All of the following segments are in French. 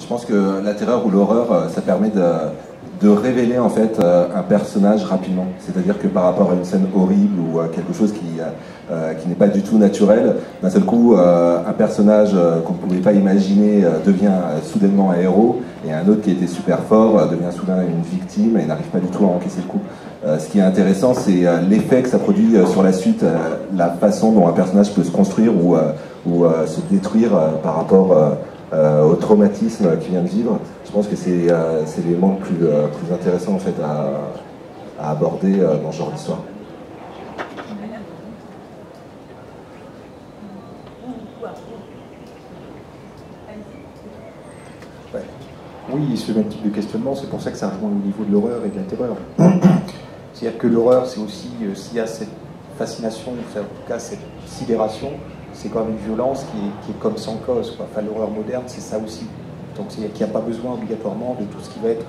Je pense que la terreur ou l'horreur, ça permet de révéler en fait un personnage rapidement. C'est-à-dire que par rapport à une scène horrible ou à quelque chose qui n'est pas du tout naturel, d'un seul coup, un personnage qu'on ne pouvait pas imaginer devient soudainement un héros, et un autre qui était super fort devient soudain une victime et n'arrive pas du tout à encaisser le coup. Ce qui est intéressant, c'est l'effet que ça produit sur la suite, la façon dont un personnage peut se construire ou se détruire par rapport au traumatisme qu'il vient de vivre. Je pense que c'est l'élément le plus intéressant en fait à aborder dans ce genre d'histoire. Ouais. Oui, ce même type de questionnement, c'est pour ça que ça rejoint au niveau de l'horreur et de la terreur. C'est-à-dire que l'horreur, c'est aussi, s'il y a cette fascination, en tout cas cette sidération, c'est quand même une violence qui est comme sans cause, quoi. Enfin, l'horreur moderne, c'est ça aussi. Donc il n'y a pas besoin obligatoirement de tout ce qui va être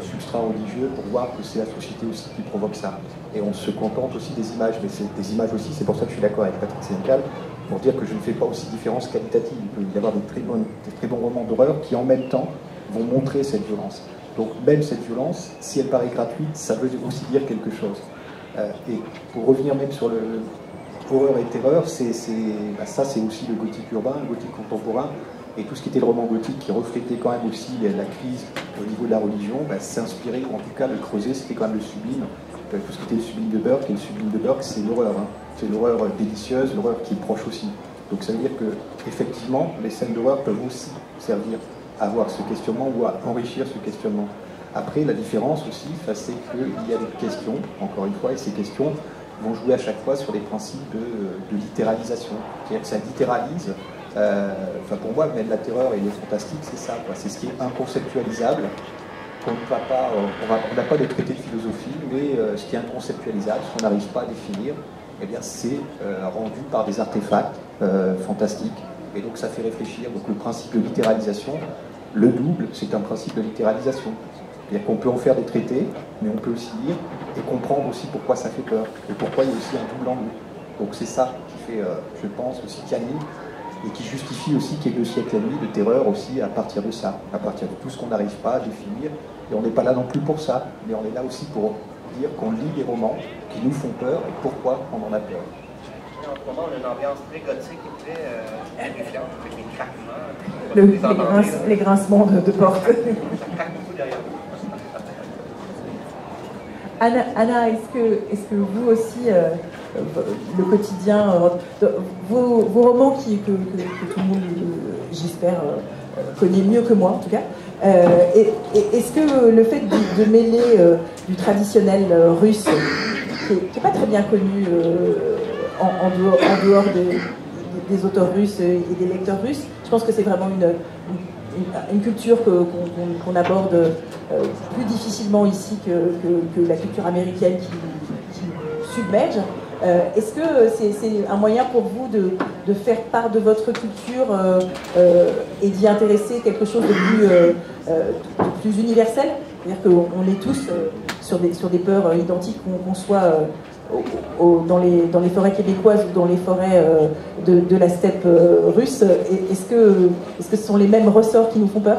substrat religieux pour voir que c'est la société aussi qui provoque ça. Et on se contente aussi des images, mais c'est des images aussi, c'est pour ça que je suis d'accord avec Patrick Sénécal, pour dire que je ne fais pas aussi différence qualitative. Il peut y avoir des très bons romans d'horreur qui en même temps vont montrer cette violence. Donc même cette violence, si elle paraît gratuite, ça veut aussi dire quelque chose. Et pour revenir même sur le horreur et terreur, ça c'est aussi le gothique urbain, le gothique contemporain, et tout ce qui était le roman gothique qui reflétait quand même aussi la crise au niveau de la religion, s'inspirer, ou en tout cas le creuser, c'était quand même le sublime. Tout ce qui était le sublime de Burke, et le sublime de Burke, c'est l'horreur. Hein. C'est l'horreur délicieuse, l'horreur qui est proche aussi. Donc ça veut dire que effectivement, les scènes d'horreur peuvent aussi servir à avoir ce questionnement ou à enrichir ce questionnement. Après, la différence aussi, c'est qu'il y a des questions, encore une fois, et ces questions vont jouer à chaque fois sur des principes de littéralisation. C'est-à-dire que ça littéralise. Pour moi, même la terreur et le fantastique, c'est ça. C'est ce qui est inconceptualisable. On n'a pas de traité de philosophie, mais ce qui est inconceptualisable, ce qu'on n'arrive pas à définir, eh bien, c'est rendu par des artefacts fantastiques. Et donc ça fait réfléchir. Donc le principe de littéralisation, le double, c'est un principe de littéralisation. C'est-à-dire qu'on peut en faire des traités, mais on peut aussi lire et comprendre aussi pourquoi ça fait peur, et pourquoi il y a aussi un double en nous. Donc c'est ça qui fait, je pense, aussi qui anime, et qui justifie aussi qu'il y ait 2 siècles et demi de terreur aussi à partir de ça, à partir de tout ce qu'on n'arrive pas à définir. Et on n'est pas là non plus pour ça, mais on est là aussi pour dire qu'on lit des romans qui nous font peur et pourquoi on en a peur. En ce moment, on a une ambiance très gothique et très terrifiante, avec des craquements. Les grincements de porte. Ça craque beaucoup derrière vous. Anna, est-ce que vous aussi, le quotidien, vos romans que tout le monde, j'espère, connaît mieux que moi en tout cas, est-ce que le fait de mêler du traditionnel russe, qui n'est pas très bien connu en dehors des auteurs russes et des lecteurs russes, je pense que c'est vraiment une culture qu'on aborde plus difficilement ici que la culture américaine qui submerge. Est-ce que c'est un moyen pour vous de faire part de votre culture et d'y intéresser quelque chose de plus universel? C'est-à-dire qu'on est tous sur des peurs identiques, qu'on soit dans les forêts québécoises ou dans les forêts de la steppe russe. Est-ce que ce sont les mêmes ressorts qui nous font peur?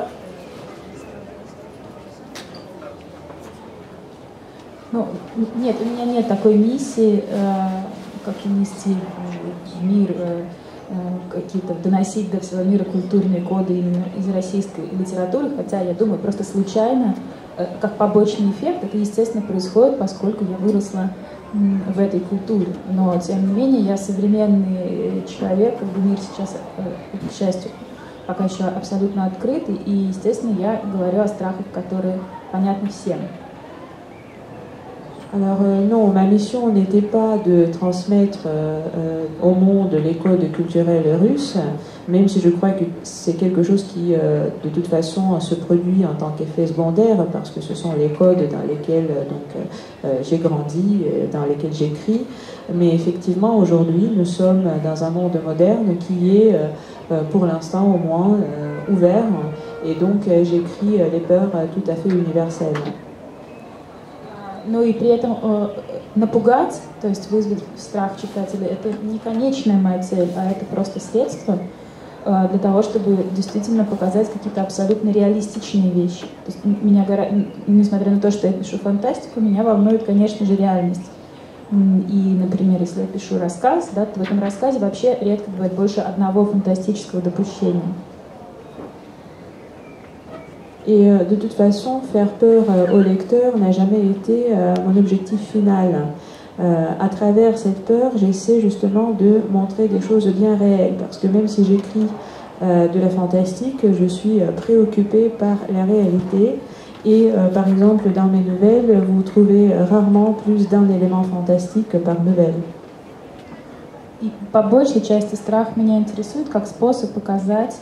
Ну, нет, у меня нет такой миссии, как нести в мир, какие-то доносить до всего мира культурные коды именно из российской литературы, хотя я думаю, просто случайно, как побочный эффект, это естественно происходит, поскольку я выросла в этой культуре. Но, тем не менее, я современный человек, мир сейчас, к счастью, пока еще абсолютно открытый, и, естественно, я говорю о страхах, которые понятны всем. Alors non, ma mission n'était pas de transmettre au monde les codes culturels russes, même si je crois que c'est quelque chose qui de toute façon se produit en tant qu'effet secondaire, parce que ce sont les codes dans lesquels j'ai grandi, dans lesquels j'écris. Mais effectivement, aujourd'hui, nous sommes dans un monde moderne qui est, pour l'instant au moins, ouvert, et donc j'écris les peurs tout à fait universelles. Ну и при этом напугать, то есть вызвать страх читателя, это не конечная моя цель, а это просто средство. для того, чтобы действительно показать какие-то абсолютно реалистичные вещи. То есть несмотря на то, что я пишу фантастику, меня волнует, конечно же, реальность. И, например, если я пишу рассказ, да, то в этом рассказе вообще редко бывает больше одного фантастического допущения. Et de toute façon, faire peur au lecteur n'a jamais été mon objectif final. À travers cette peur, j'essaie justement de montrer des choses bien réelles, parce que même si j'écris de la fantastique, je suis préoccupée par la réalité. Et par exemple, dans mes nouvelles, vous trouvez rarement plus d'un élément fantastique par nouvelle. И по большей части страх меня интересует как способ показать.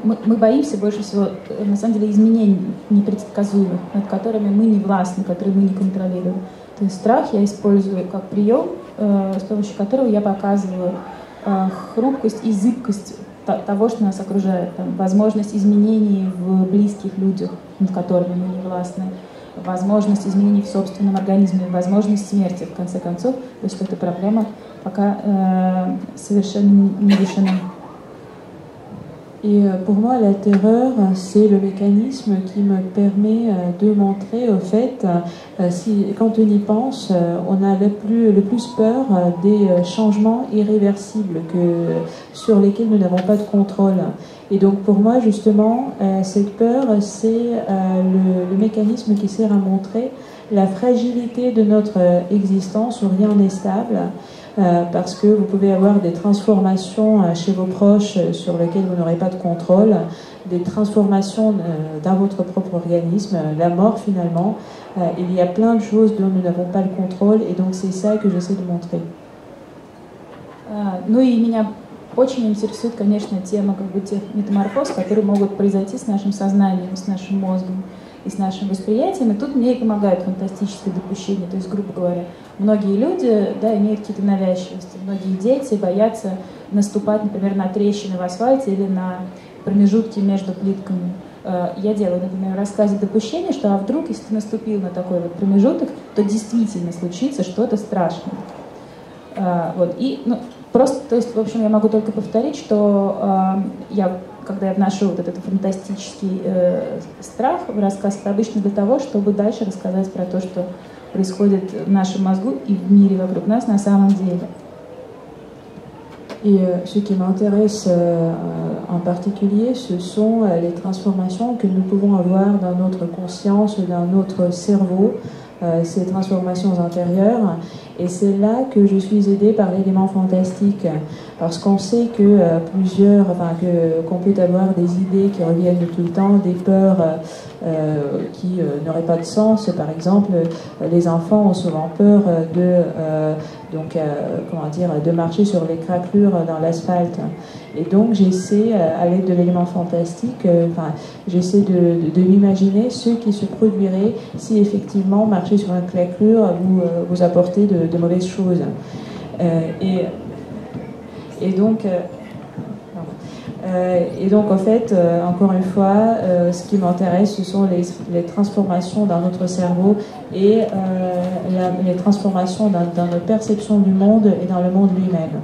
Мы боимся больше всего, на самом деле, изменений непредсказуемых, над которыми мы не властны, которые мы не контролируем. То есть страх я использую как прием, с помощью которого я показываю хрупкость и зыбкость того, что нас окружает. Там, возможность изменений в близких людях, над которыми мы не властны, возможность изменений в собственном организме, возможность смерти, в конце концов. То есть эта проблема пока совершенно не решена. Et pour moi, la terreur, c'est le mécanisme qui me permet de montrer, au fait, quand on y pense, on a le plus peur des changements irréversibles sur lesquels nous n'avons pas de contrôle. Et donc pour moi, justement, cette peur, c'est le mécanisme qui sert à montrer la fragilité de notre existence où rien n'est stable. Parce que vous pouvez avoir des transformations chez vos proches sur lesquelles vous n'aurez pas de contrôle, des transformations dans votre propre organisme, la mort finalement. Il y a plein de choses dont nous n'avons pas le contrôle, et donc c'est ça que j'essaie de montrer. Ну и меня очень интересует, конечно, тема как бы тех метаморфоз, которые могут произойти с нашим сознанием, с нашим мозгом и с нашим восприятием, и тут мне и помогают фантастические допущения. То есть, грубо говоря, многие люди, да, имеют какие-то навязчивости, многие дети боятся наступать, например, на трещины в асфальте или на промежутки между плитками. Я делаю, например, в рассказе допущение, что вдруг, если ты наступил на такой вот промежуток, то действительно случится что-то страшное. Вот. И, просто, то есть, в общем, я могу только повторить, что когда я вношу вот этот фантастический страх в рассказ, это обычно для того, чтобы дальше рассказать про то, что происходит в нашем мозгу и в мире вокруг нас на самом деле. Et ce qui m'intéresse en particulier, ce sont les transformations que nous pouvons avoir dans notre conscience, dans notre cerveau, ces transformations intérieures. Et c'est là que je suis aidée par l'élément fantastique, parce qu'on sait que qu'on peut avoir des idées qui reviennent tout le temps, des peurs qui n'auraient pas de sens. Par exemple, les enfants ont souvent peur de marcher sur les craquelures dans l'asphalte. Et donc j'essaie, à l'aide de l'élément fantastique, j'essaie de m'imaginer ce qui se produirait si effectivement marcher sur une craquelure vous apportait de mauvaises choses. Et donc en fait, encore une fois, ce qui m'intéresse, ce sont les transformations dans notre cerveau et les transformations dans notre perception du monde et dans le monde lui-même.